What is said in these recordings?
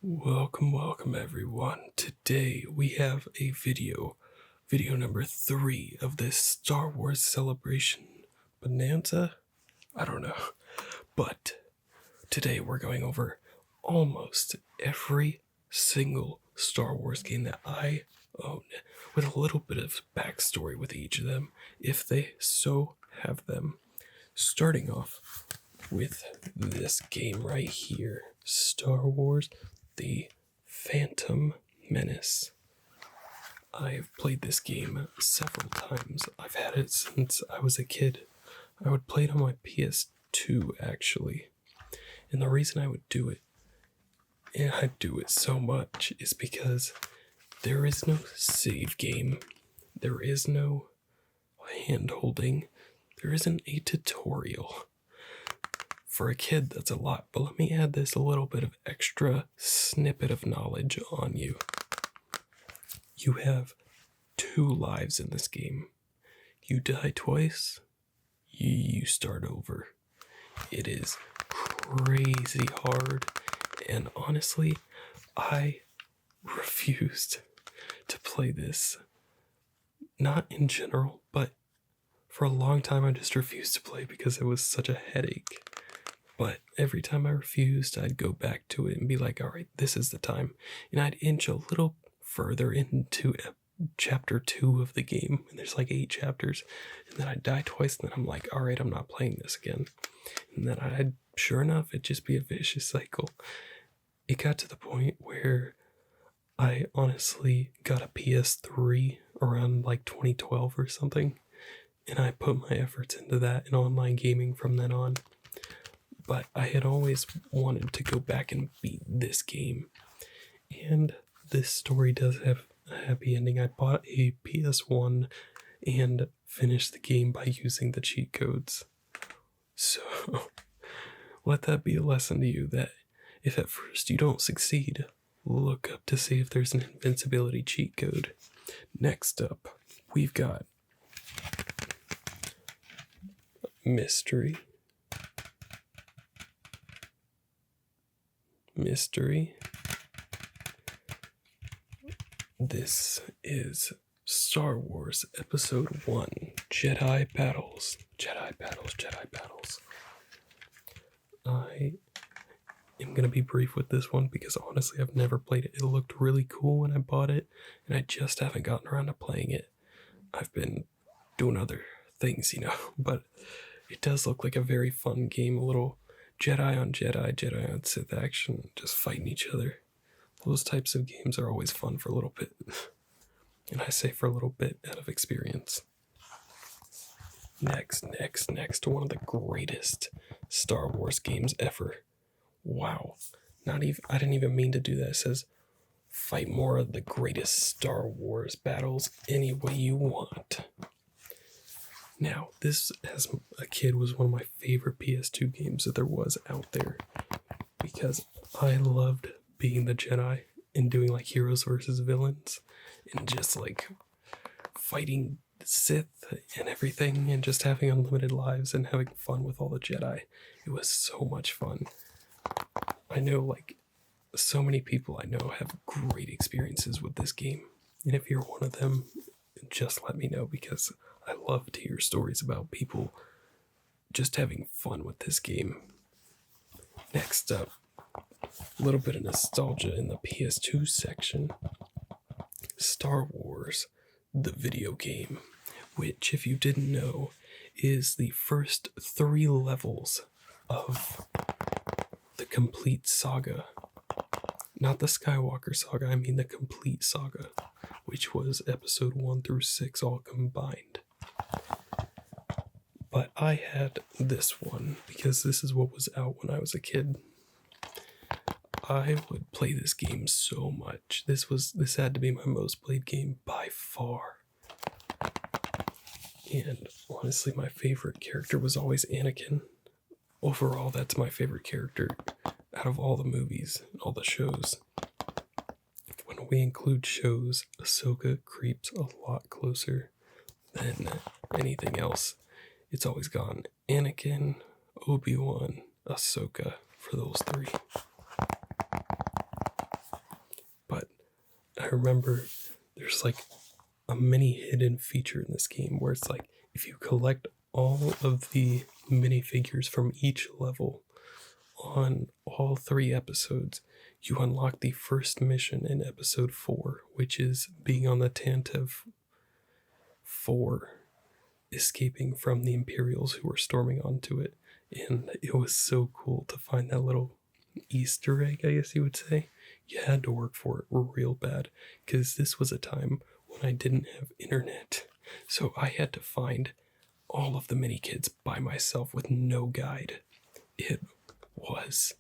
Welcome everyone. Today we have a video number 3 of this Star Wars celebration bonanza? I don't know. But today we're going over almost every single Star Wars game that I own, with a little bit of backstory with each of them, if they so have them. Starting off with this game right here, Star Wars The Phantom Menace. I've played this game several times. I've had it since I was a kid. I would play it on my PS2 actually. And the reason I would do it, and I do it so much, is because there is no save game. There is no hand holding. There isn't a tutorial. For a kid, that's a lot, but let me add this a little bit of extra snippet of knowledge on you. You have 2 lives in this game. You die twice, you start over. It is crazy hard, and honestly, I refused to play this. Not in general, but for a long time I just refused to play because it was such a headache. But every time I refused, I'd go back to it and be like, all right, this is the time. And I'd inch a little further into chapter 2 of the game. And there's like 8 chapters. And then I'd die twice. And then I'm like, all right, I'm not playing this again. And then sure enough, it'd just be a vicious cycle. It got to the point where I honestly got a PS3 around like 2012 or something. And I put my efforts into that and online gaming from then on. But I had always wanted to go back and beat this game. And this story does have a happy ending. I bought a PS1 and finished the game by using the cheat codes. So, let that be a lesson to you that if at first you don't succeed, look up to see if there's an invincibility cheat code. Next up, we've got Mystery. This is Star Wars Episode 1, Jedi Battles. I am going to be brief with this one because honestly I've never played it. It looked really cool when I bought it, and I just haven't gotten around to playing it. I've been doing other things, but it does look like a very fun game, a little Jedi on Sith action, just fighting each other. Those types of games are always fun for a little bit. And I say for a little bit out of experience. Next to one of the greatest Star Wars games ever. Wow. I didn't even mean to do that. It says, fight more of the greatest Star Wars battles any way you want. Now, this as a kid was one of my favorite PS2 games that there was out there, because I loved being the Jedi and doing like heroes versus villains and just like fighting Sith and everything and just having unlimited lives and having fun with all the Jedi. It was so much fun. I know like so many people I know have great experiences with this game, and if you're one of them, just let me know because I love to hear stories about people just having fun with this game. Next up, a little bit of nostalgia in the PS2 section. Star Wars, the video game, which, if you didn't know, is the first 3 levels of the complete saga. Not the Skywalker saga, I mean the complete saga, which was episode 1 through 6 all combined. But I had this one because this is what was out when I was a kid. I would play this game so much. This had to be my most played game by far. And honestly, my favorite character was always Anakin. Overall, that's my favorite character out of all the movies and all the shows. When we include shows, Ahsoka creeps a lot closer than anything else. It's always gone Anakin, Obi-Wan, Ahsoka for those 3. remember there's like a mini hidden feature in this game where it's like if you collect all of the minifigures from each level on all 3 episodes, you unlock the first mission in episode 4, which is being on the Tantive 4, escaping from the Imperials who were storming onto it. And it was so cool to find that little Easter egg, I guess you would say. You had to work for it real bad, because this was a time when I didn't have internet. So I had to find all of the mini kids by myself with no guide. It was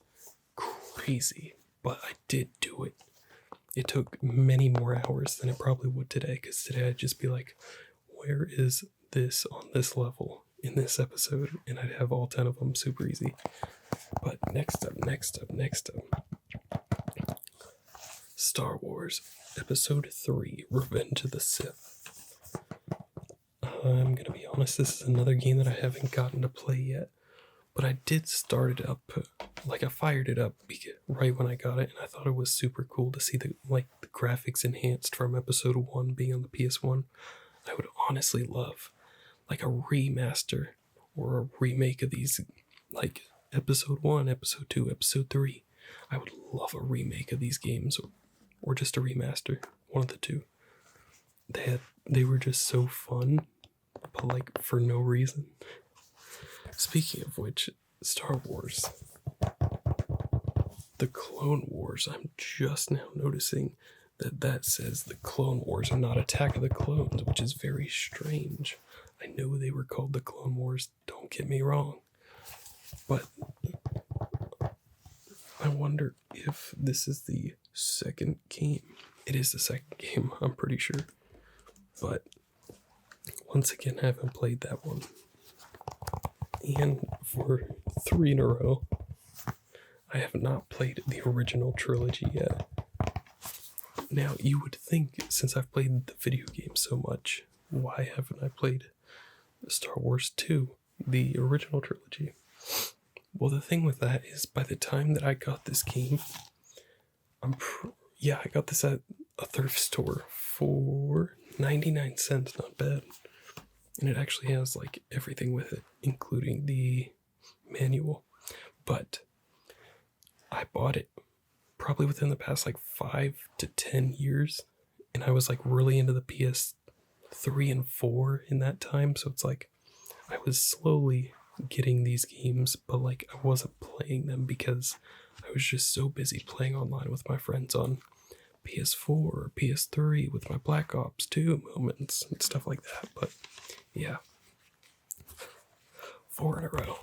crazy, but I did do it. It took many more hours than it probably would today, because today I'd just be like, where is this on this level in this episode? And I'd have all 10 of them super easy. But next up. Star Wars Episode 3, Revenge of the Sith. I'm gonna be honest, this is another game that I haven't gotten to play yet. But I did start it up, like I fired it up right when I got it, and I thought it was super cool to see the graphics enhanced from Episode 1 being on the PS1. I would honestly love like a remaster or a remake of these, like Episode 1, Episode 2, Episode 3. I would love a remake of these games, or just a remaster, one of the two. They were just so fun, but like for no reason. Speaking of which, Star Wars, the Clone Wars, I'm just now noticing that says the Clone Wars and not Attack of the Clones, which is very strange. I know they were called the Clone Wars, don't get me wrong, but I wonder if this is the second game. It is the second game, I'm pretty sure, but once again, I haven't played that one. And for 3 in a row, I have not played the original trilogy yet. Now, you would think, since I've played the video game so much, why haven't I played Star Wars 2, the original trilogy? Well, the thing with that is, by the time that I got this game, I got this at a thrift store for 99 cents, not bad. And it actually has like everything with it, including the manual. But I bought it probably within the past like 5 to 10 years. And I was like really into the PS3 and 4 in that time. So it's like I was slowly getting these games, but like I wasn't playing them because I was just so busy playing online with my friends on PS4 or PS3 with my Black Ops 2 moments and stuff like that. But yeah, 4 in a row.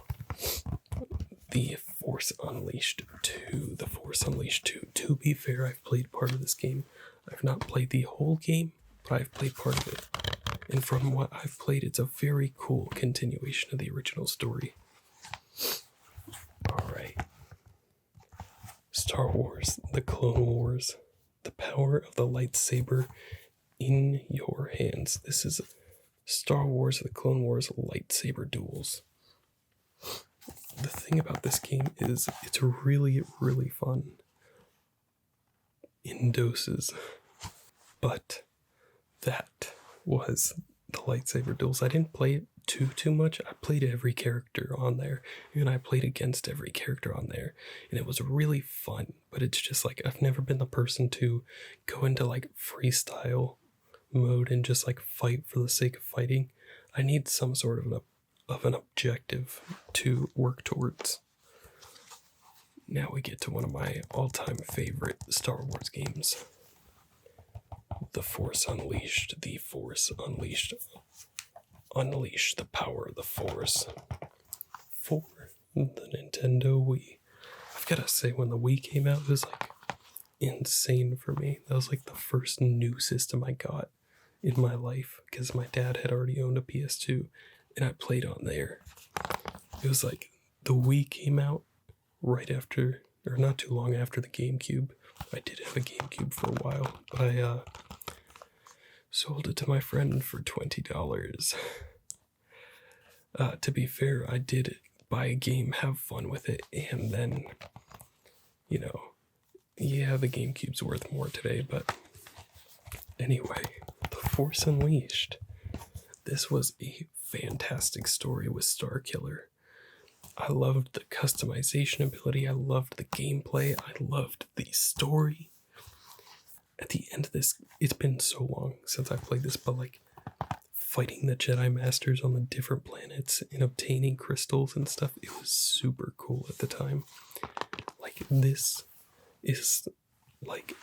The Force Unleashed 2. The Force Unleashed 2. To be fair, I've played part of this game. I've not played the whole game, but I've played part of it. And from what I've played, it's a very cool continuation of the original story. Alright. Star Wars, The Clone Wars. The power of the lightsaber in your hands. This is Star Wars, The Clone Wars lightsaber duels. The thing about this game is it's really, really fun in doses. But that was the lightsaber duels. I didn't play it too much. I played every character on there, and I played against every character on there, and it was really fun. But it's just like I've never been the person to go into like freestyle mode and just like fight for the sake of fighting. I need some sort of an objective to work towards. Now we get to one of my all-time favorite Star Wars games. The Force Unleashed. The Force Unleashed. Unleash the power of the Force. For the Nintendo Wii. I've gotta say, when the Wii came out, it was like insane for me. That was like the first new system I got in my life, because my dad had already owned a PS2 and I played on there. It was like the Wii came out right after, or not too long after, the GameCube. I did have a GameCube for a while, but I sold it to my friend for $20. To be fair, I did buy a game, have fun with it, and then, the GameCube's worth more today, but Anyway, The Force Unleashed. This was a fantastic story with Starkiller. I loved the customization ability, I loved the gameplay, I loved the story. At the end of this, it's been so long since I played this, but like fighting the Jedi Masters on the different planets and obtaining crystals and stuff, it was super cool at the time. Like, this is like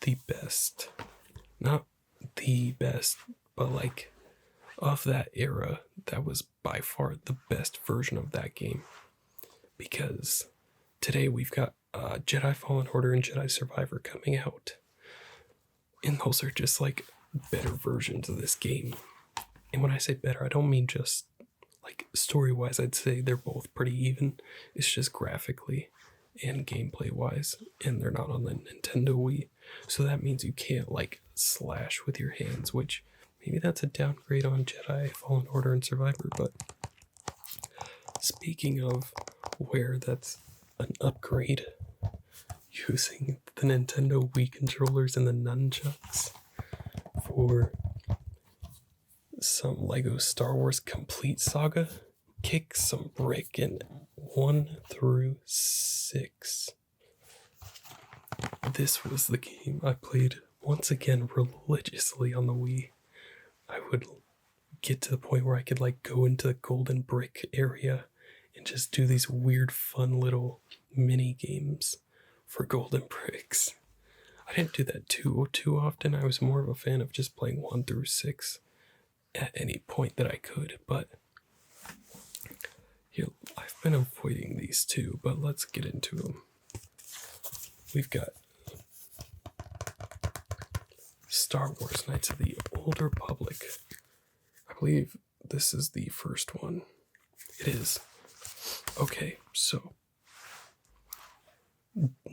the best, not the best, but like of that era, that was by far the best version of that game. Because today we've got Jedi Fallen Order and Jedi Survivor coming out. And those are just like better versions of this game. And when I say better, I don't mean just like story-wise, I'd say they're both pretty even. It's just graphically and gameplay-wise, and they're not on the Nintendo Wii. So that means you can't like slash with your hands, which maybe that's a downgrade on Jedi Fallen Order and Survivor, but speaking of where that's an upgrade, using the Nintendo Wii controllers and the nunchucks for some Lego Star Wars Complete Saga, kick some brick in 1 through 6. This was the game I played once again religiously on the Wii. I would get to the point where I could like go into the golden brick area and just do these weird fun little mini games for golden bricks. I didn't do that too often. I was more of a fan of just playing 1 through 6 at any point that I could, but here, I've been avoiding these two, but let's get into them. We've got Star Wars Knights of the Old Republic. I believe this is the first one. It is. Okay, so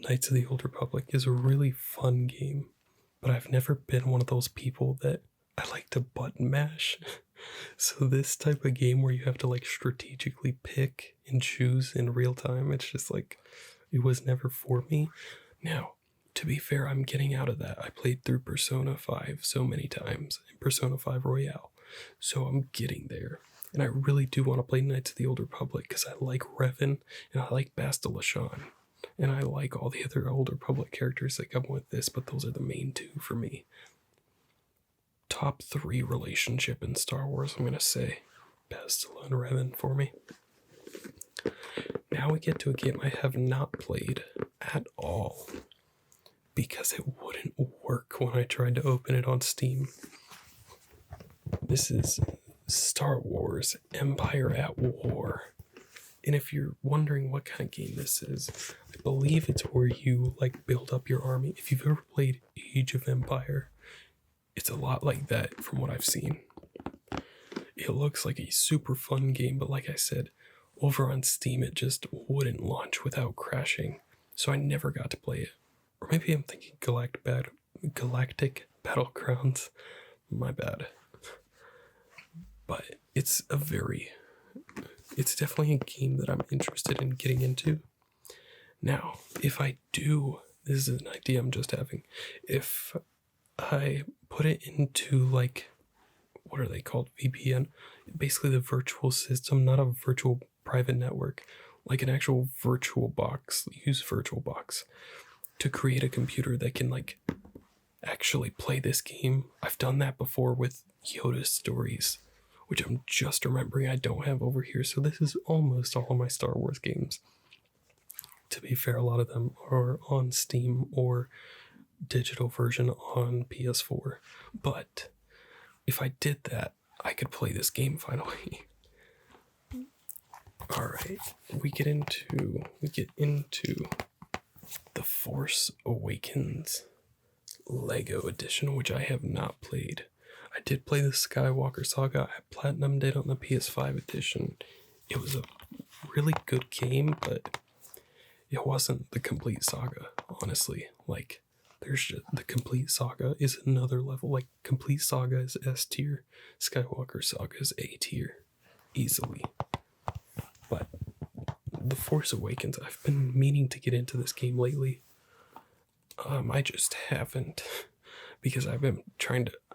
Knights of the Old Republic is a really fun game, but I've never been one of those people that I like to button mash. So this type of game where you have to like strategically pick and choose in real time, it's just like, it was never for me. Now, to be fair, I'm getting out of that. I played through Persona 5 so many times, and Persona 5 Royale, so I'm getting there. And I really do want to play Knights of the Old Republic because I like Revan, and I like Bastila Lashan, and I like all the other Old Republic characters that come with this, but those are the main two for me. Top 3 relationship in Star Wars, I'm going to say Bastila and Revan for me. Now we get to a game I have not played at all because it wouldn't work when I tried to open it on Steam. This is Star Wars Empire at War. And if you're wondering what kind of game this is, I believe it's where you like build up your army. If you've ever played Age of Empire, it's a lot like that from what I've seen. It looks like a super fun game, but like I said, over on Steam it just wouldn't launch without crashing, so I never got to play it. Or maybe I'm thinking Galactic Battlegrounds. My bad. But it's definitely a game that I'm interested in getting into. Now, if I do, this is an idea I'm just having, if I put it into like, what are they called? VPN? Basically the virtual system, not a virtual private network, like an actual virtual box, use VirtualBox to create a computer that can like actually play this game. I've done that before with Yoda Stories, which I'm just remembering I don't have over here. So this is almost all of my Star Wars games. To be fair, a lot of them are on Steam or digital version on PS4. But if I did that, I could play this game finally. Alright, we get into The Force Awakens Lego Edition, which I have not played. I did play the Skywalker Saga. I platinumed it on the PS5 edition. It was a really good game, but it wasn't the complete saga, honestly. Like, there's just, the complete saga is another level. Like, complete saga is S tier, Skywalker Saga is A tier, easily. But The Force Awakens, I've been meaning to get into this game lately. I just haven't, because I've been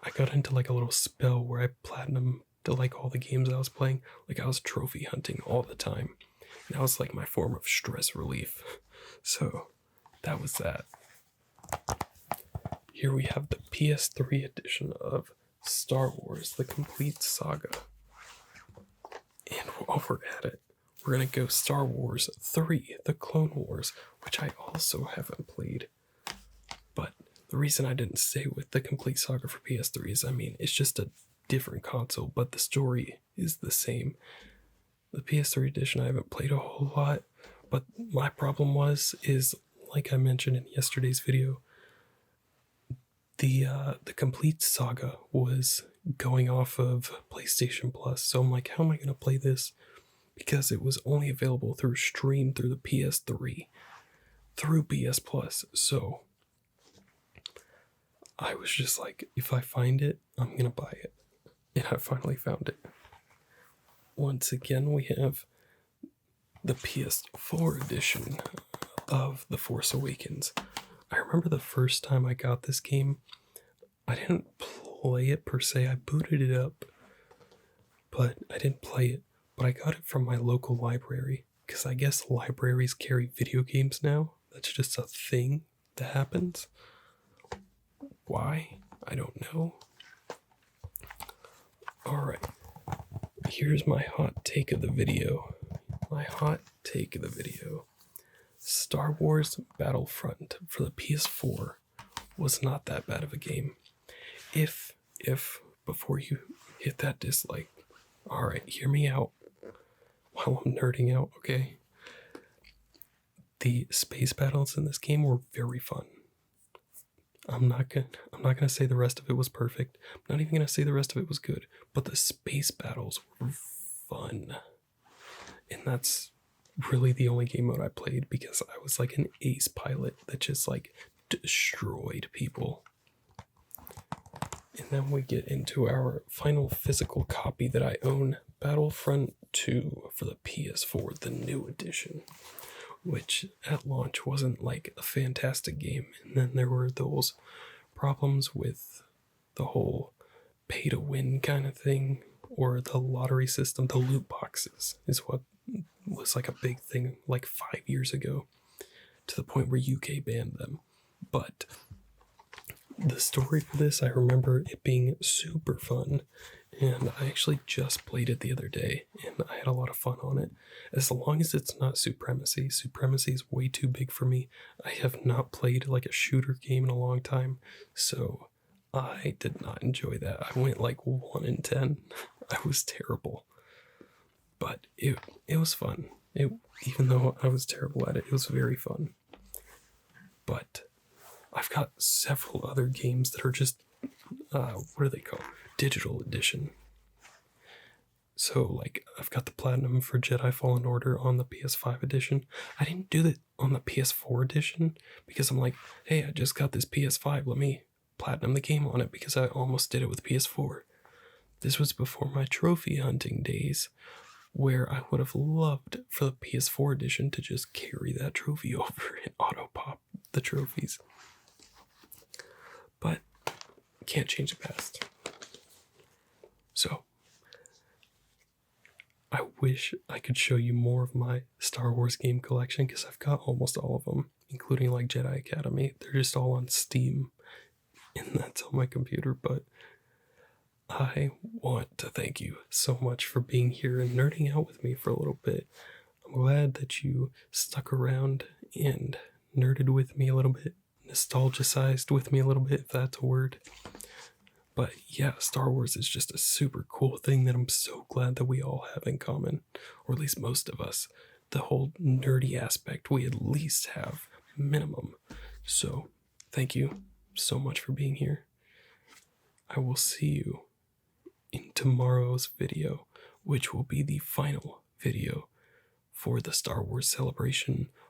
I got into like a little spell where I platinum to like all the games I was playing. Like I was trophy hunting all the time. And that was like my form of stress relief. So that was that. Here we have the PS3 edition of Star Wars, the complete saga. And while we're at it, we're gonna go Star Wars 3, the Clone Wars, which I also haven't played. But the reason I didn't stay with the complete saga for PS3 is, I mean, it's just a different console, but the story is the same. The PS3 edition I haven't played a whole lot, but my problem is like I mentioned in yesterday's video, the complete saga was going off of PlayStation Plus. So I'm like, how am I gonna play this? Because it was only available through stream through the PS3 through PS Plus. So I was just like, if I find it, I'm gonna buy it. And I finally found it. Once again, we have the PS4 edition of The Force Awakens. I remember the first time I got this game, I didn't play it per se. I booted it up, but I didn't play it. But I got it from my local library, because I guess libraries carry video games now. That's just a thing that happens. Why? I don't know. Alright, here's my hot take of the video. Star Wars Battlefront for the PS4 was not that bad of a game. If, before you hit that dislike, alright, hear me out while I'm nerding out, okay? The space battles in this game were very fun. I'm not gonna say the rest of it was perfect. I'm not even gonna say the rest of it was good. But the space battles were fun. And that's really the only game mode I played, because I was like an ace pilot that just like destroyed people. And then we get into our final physical copy that I own, Battlefront 2 for the PS4, the new edition, which at launch wasn't like a fantastic game. And then there were those problems with the whole pay to win kind of thing, or the lottery system. The loot boxes is what was like a big thing like 5 years ago, to the point where UK banned them. But the story for this, I remember it being super fun, and I actually just played it the other day, and I had a lot of fun on it. As long as it's not Supremacy. Supremacy is way too big for me. I have not played like a shooter game in a long time, so I did not enjoy that. I went like 1 in 10. I was terrible. But it was fun. Even though I was terrible at it, it was very fun. But I've got several other games that are just, what are they called? Digital edition. So, like, I've got the Platinum for Jedi Fallen Order on the PS5 edition. I didn't do that on the PS4 edition, because I'm like, hey, I just got this PS5, let me Platinum the game on it, because I almost did it with PS4. This was before my trophy hunting days, where I would have loved for the PS4 edition to just carry that trophy over and auto-pop the trophies. But can't change the past. So, I wish I could show you more of my Star Wars game collection, because I've got almost all of them, including like Jedi Academy. They're just all on Steam, and that's on my computer. But I want to thank you so much for being here and nerding out with me for a little bit. I'm glad that you stuck around and nerded with me a little bit, nostalgicized with me a little bit, if that's a word. But yeah, Star Wars is just a super cool thing that I'm so glad that we all have in common, or at least most of us. The whole nerdy aspect we at least have, minimum. So, thank you so much for being here. I will see you in tomorrow's video, which will be the final video for the Star Wars Celebration